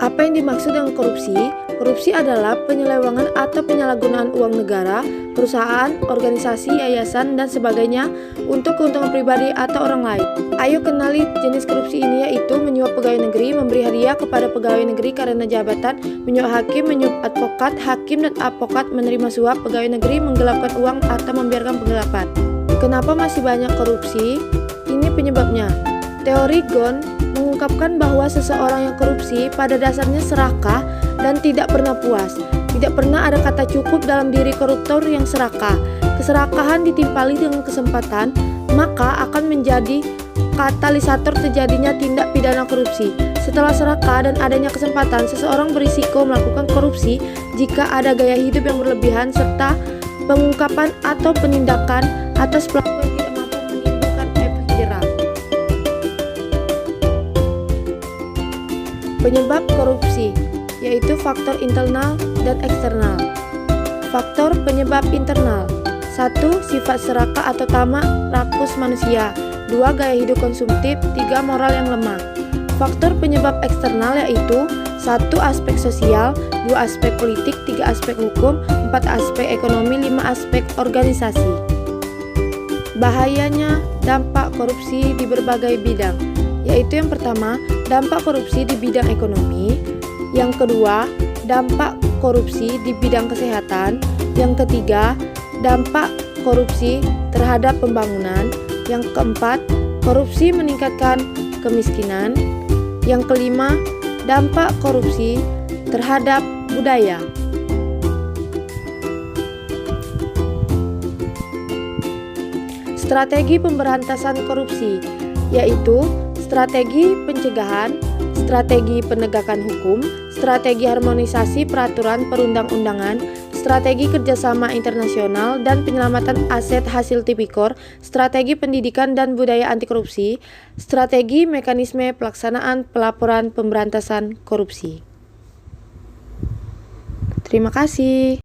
Apa yang dimaksud dengan korupsi? Korupsi adalah penyelewengan atau penyalahgunaan uang negara, perusahaan, organisasi, yayasan, dan sebagainya untuk keuntungan pribadi atau orang lain. Ayo kenali jenis korupsi ini, yaitu menyuap pegawai negeri, memberi hadiah kepada pegawai negeri karena jabatan, menyuap hakim, menyuap advokat, hakim dan advokat menerima suap, pegawai negeri menggelapkan uang atau membiarkan penggelapan. Kenapa masih banyak korupsi? Ini penyebabnya. Teori Ghosn mengungkapkan bahwa seseorang yang korupsi pada dasarnya serakah dan tidak pernah puas. Tidak pernah ada kata cukup dalam diri koruptor yang serakah. Keserakahan ditimpali dengan kesempatan, maka akan menjadi katalisator terjadinya tindak pidana korupsi. Setelah serakah dan adanya kesempatan, seseorang berisiko melakukan korupsi jika ada gaya hidup yang berlebihan serta pengungkapan atau penindakan atas pelaku yang tidak mampu menimbulkan efek jerah. Penyebab korupsi yaitu faktor internal dan eksternal. Faktor penyebab internal: 1. Sifat serakah atau tamak rakus manusia. 2. Gaya hidup konsumtif. 3. Moral yang lemah. Faktor penyebab eksternal yaitu 1. Aspek sosial. 2. Aspek politik. 3. Aspek hukum. 4. Aspek ekonomi. 5. Aspek organisasi. Bahayanya dampak korupsi di berbagai bidang, yaitu yang pertama, dampak korupsi di bidang ekonomi. Yang kedua, dampak korupsi di bidang kesehatan. Yang ketiga, dampak korupsi terhadap pembangunan. Yang keempat, korupsi meningkatkan kemiskinan. Yang kelima, dampak korupsi terhadap budaya. Strategi pemberantasan korupsi yaitu strategi pencegahan, strategi penegakan hukum, strategi harmonisasi peraturan perundang-undangan, strategi kerjasama internasional dan penyelamatan aset hasil tipikor, strategi pendidikan dan budaya anti korupsi, strategi mekanisme pelaksanaan pelaporan pemberantasan korupsi. Terima kasih.